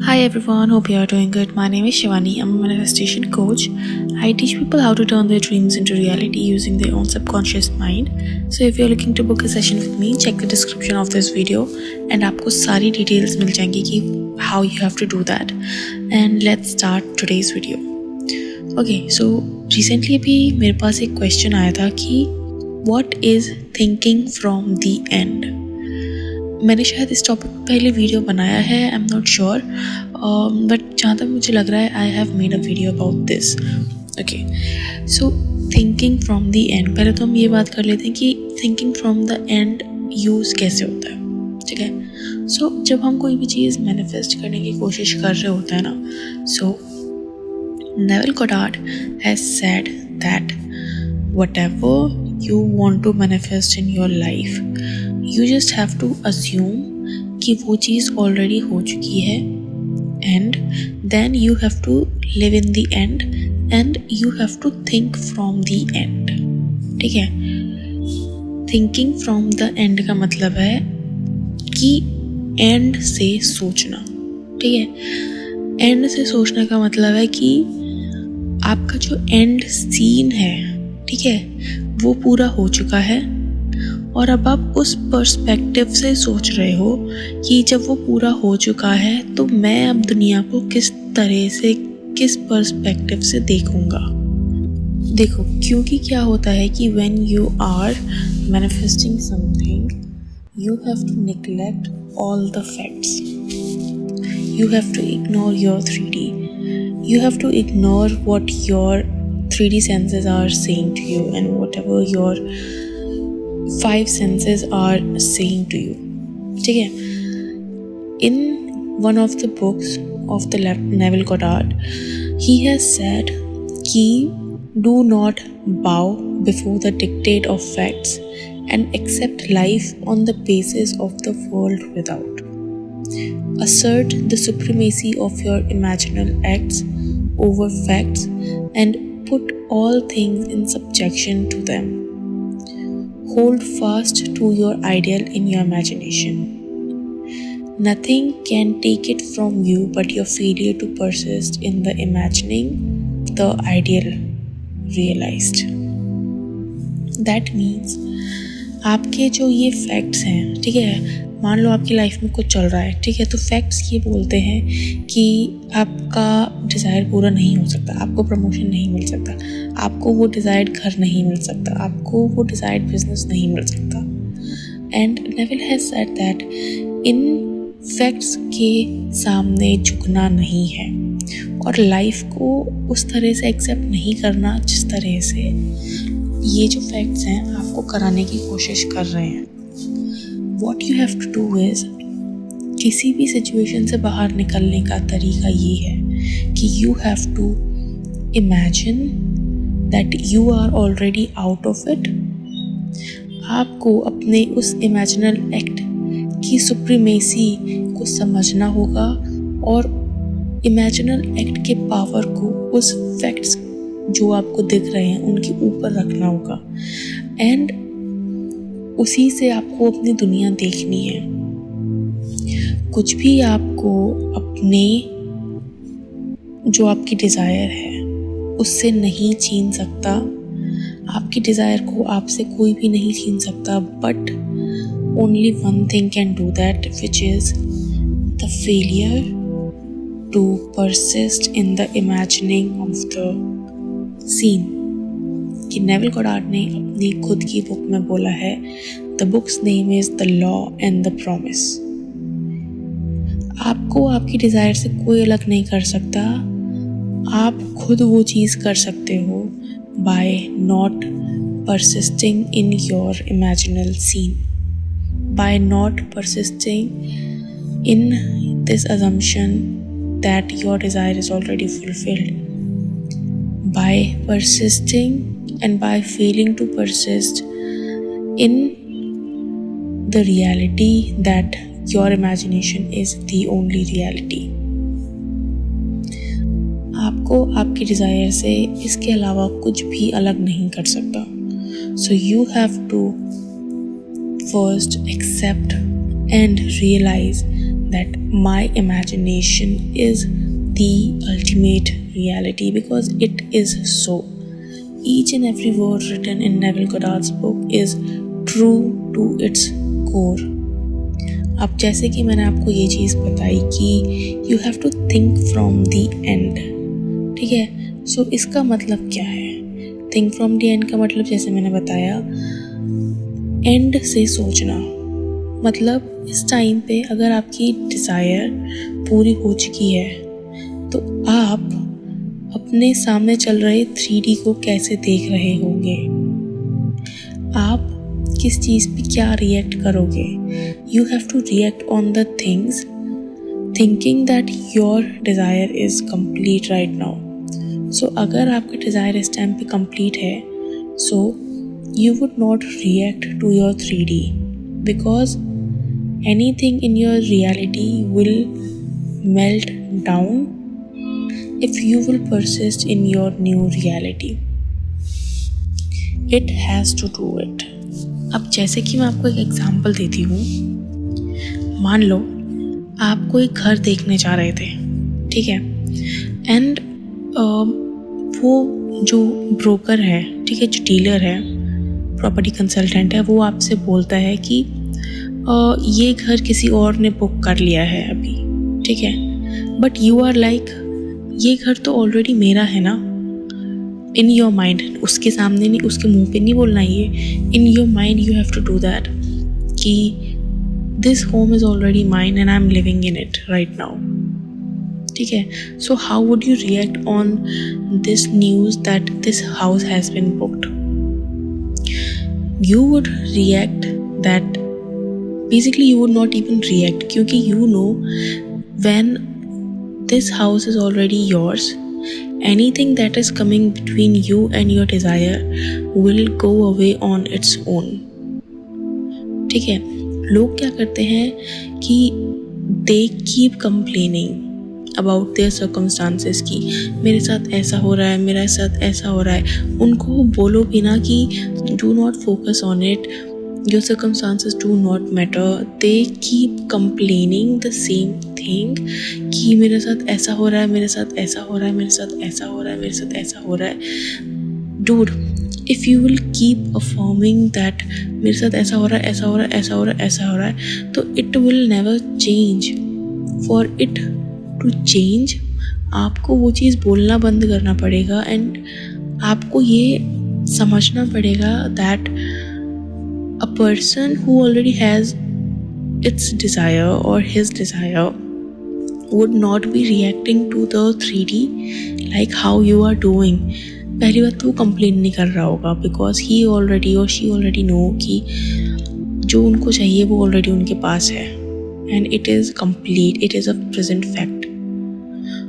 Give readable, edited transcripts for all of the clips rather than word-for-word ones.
Hi everyone, hope you are doing good. My name is Shivani. I'm a manifestation coach. I teach people how to turn their dreams into reality using their own subconscious mind. So if you're looking to book a session with me, check the description of this video and आपको सारी details मिल जाएंगी कि how you have to do that. And let's start today's video. Okay, so recently अभी मेरे पास एक question आया था कि what is thinking from the end? मैंने शायद इस टॉपिक पर पहले वीडियो बनाया है, I am not sure, but जहाँ तक मुझे लग रहा है I have made a video about this. Okay, so thinking from the end. पहले तो हम ये बात कर लेते हैं कि thinking from the end use कैसे होता है. ठीक है, सो जब हम कोई भी चीज़ मैनिफेस्ट करने की कोशिश कर रहे होते हैं ना, so Neville Goddard has said that whatever you want to manifest in your life, you just have to assume कि वो चीज़ already हो चुकी है and then you have to live in the end and you have to think from the end. ठीक है, thinking from the end का मतलब है कि end से सोचना. ठीक है, end से सोचने का मतलब है कि आपका जो end scene है, ठीक है, वो पूरा हो चुका है और अब आप उस पर्सपेक्टिव से सोच रहे हो कि जब वो पूरा हो चुका है तो मैं अब दुनिया को किस तरह से, किस पर्सपेक्टिव से देखूंगा. देखो, क्योंकि क्या होता है कि when you are manifesting something you have to neglect all the facts. You have to ignore your 3D. You have to ignore what your 3D senses are saying to you and whatever your 5 senses are saying to you. ठीक है, in one of the books of the Neville Goddard, he has said कि do not bow before the dictate of facts and accept life on the basis of the world without. Assert the supremacy of your imaginal acts over facts and put all things in subjection to them. Hold fast to your ideal in your imagination. Nothing can take it from you but your failure to persist in the imagining the ideal realized. That means आपके जो ये facts हैं, ठीक है, मान लो आपकी life में कुछ चल रहा है, ठीक है, तो फैक्ट्स ये बोलते हैं कि आपका डिज़ायर पूरा नहीं हो सकता, आपको प्रमोशन नहीं मिल सकता, आपको वो डिज़ायर्ड घर नहीं मिल सकता, आपको वो डिज़ायर्ड बिजनेस नहीं मिल सकता. And Neville has said that in facts के सामने झुकना नहीं है और लाइफ को उस तरह से एक्सेप्ट नहीं करना जिस तरह से ये जो फैक्ट्स हैं आपको कराने की कोशिश कर रहे हैं. What you have to do is, किसी भी सिचुएशन से बाहर निकलने का तरीका ये है कि you have to imagine that you are already out of it. आपको अपने उस imaginal act की supremacy को समझना होगा और imaginal act के power को उस facts जो आपको दिख रहे हैं उनके ऊपर रखना होगा एंड उसी से आपको अपनी दुनिया देखनी है. कुछ भी आपको अपने जो आपकी डिज़ायर है उससे नहीं छीन सकता. आपकी डिज़ायर को आपसे कोई भी नहीं छीन सकता, but only one thing can do that, which is the failure to persist in the imagining of the scene. कि नेविल गोडार्ड ने अपनी खुद की बुक में बोला है, the book's name is the Law and the Promise. आपको आपकी डिज़ायर से कोई अलग नहीं कर सकता. आप खुद वो चीज़ कर सकते हो by not persisting in your imaginal scene, by not persisting in this assumption that your desire is already fulfilled, by persisting and by failing to persist in the reality that your imagination is the only reality. आपको आपकी desire से इसके अलावा कुछ भी अलग नहीं कर सकता. So you have to first accept and realize that my imagination is the ultimate reality, because it is so. Each and every word written in Neville Goddard's book is true to its core. अब जैसे कि मैंने आपको ये चीज़ बताई कि you have to think from the end, ठीक है? सो इसका मतलब क्या है? थिंक फ्रॉम द एंड का मतलब जैसे मैंने बताया, एंड से सोचना। मतलब इस टाइम पे अगर आपकी डिज़ायर पूरी हो चुकी है तो आप अपने सामने चल रहे 3D को कैसे देख रहे होंगे, आप किस चीज़ पे क्या रिएक्ट करोगे। You have to react on the things thinking that your desire is complete right now. So अगर आपका डिज़ायर इस टाइम पे कंप्लीट है, सो you would not react to your 3D, because anything in your reality will melt down if you will persist in your new reality. It has to do it. अब जैसे कि मैं आपको एक example देती हूँ, मान लो आप कोई घर देखने जा रहे थे, ठीक है, एंड वो जो ब्रोकर है, ठीक है, जो डीलर है, प्रॉपर्टी कंसल्टेंट है, वो आपसे बोलता है कि ये घर किसी और ने बुक कर लिया है अभी, ठीक है, बट यू आर लाइक ये घर तो ऑलरेडी मेरा है ना। इन योर माइंड, उसके सामने नहीं, उसके मुंह पे नहीं बोलना ये, in your mind you have to do that कि this home is already mine and I am living in it right now, ठीक है। So how would you react on this news that this house has been booked? You would react that basically you would not even react, क्योंकि you know when this house is already yours, anything that is coming between you and your desire will go away on its own, ठीक है। लोग क्या करते हैं कि they keep complaining about their circumstances कि मेरे साथ ऐसा हो रहा है, मेरे साथ ऐसा हो रहा है। उनको बोलो भी ना कि do not focus on it, your circumstances do not matter, they keep complaining the same thing कि मेरे साथ ऐसा हो रहा है, मेरे साथ ऐसा हो रहा है, मेरे साथ ऐसा हो रहा है, मेरे साथ ऐसा हो रहा है। Dude, if you will keep affirming that मेरे साथ ऐसा हो रहा है, ऐसा हो रहा है, ऐसा हो रहा है, ऐसा हो रहा है, तो it will never change. For it to change, आपको वो चीज़ बोलना बंद करना पड़ेगा एंड आपको ये समझना पड़ेगा that a person who already has its desire और his desire would not be reacting to the 3D like how you are doing. पहली बात तो वो कंप्लेन नहीं कर रहा होगा बिकॉज ही ऑलरेडी और शी ऑलरेडी नो कि जो उनको चाहिए वो ऑलरेडी उनके पास है and it is complete, it is a present fact.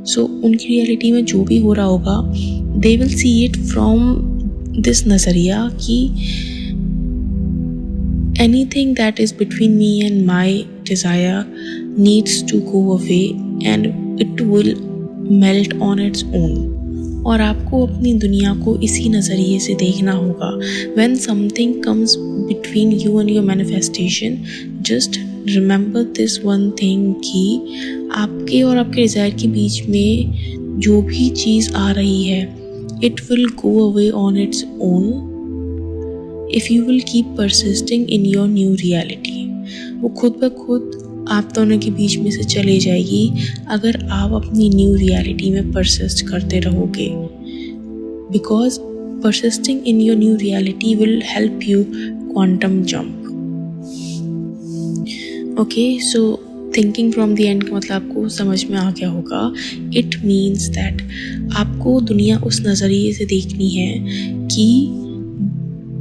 So उनकी रियलिटी में जो भी हो रहा होगा they will see it from this नज़रिया कि anything that is between me and my desire needs to go away and it will melt on its own. और आपको अपनी दुनिया को इसी नज़रिए से देखना होगा। When something comes between you and your manifestation, just remember this one thing कि आपके और आपके डिज़ायर के बीच में जो भी चीज़ आ रही है it will go away on its own if you will keep persisting in your new reality. वो खुद ब खुद आप दोनों के बीच में से चली जाएगी अगर आप अपनी न्यू रियलिटी में परसिस्ट करते रहोगे, because persisting in your new reality will help you quantum jump. Okay, so thinking from the end का मतलब आपको समझ में आ गया होगा। इट मीन्स दैट आपको दुनिया उस नज़रिए से देखनी है कि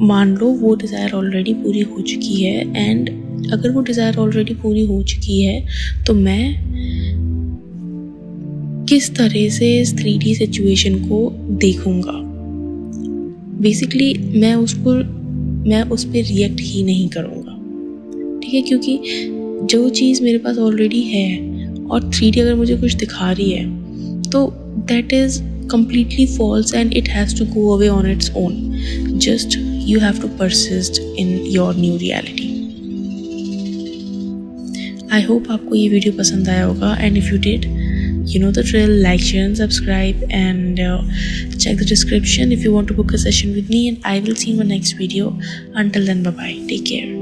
मान लो वो डिज़ायर ऑलरेडी पूरी हो चुकी है एंड अगर वो डिज़ायर ऑलरेडी पूरी हो चुकी है तो मैं किस तरह से इस 3D सिचुएशन को देखूँगा। बेसिकली मैं उस पर रिएक्ट ही नहीं करूँगा, ठीक है, क्योंकि जो चीज़ मेरे पास ऑलरेडी है और 3D अगर मुझे कुछ दिखा रही है तो that is completely false and it has to go away on its own. Just you have to persist in your new reality. I hope आपको ये वीडियो पसंद आया होगा, and if you did, you know the drill. Like, share and subscribe, and check the description if you want to book a session with me, and I will see you in my next video. Until then, bye bye, take care.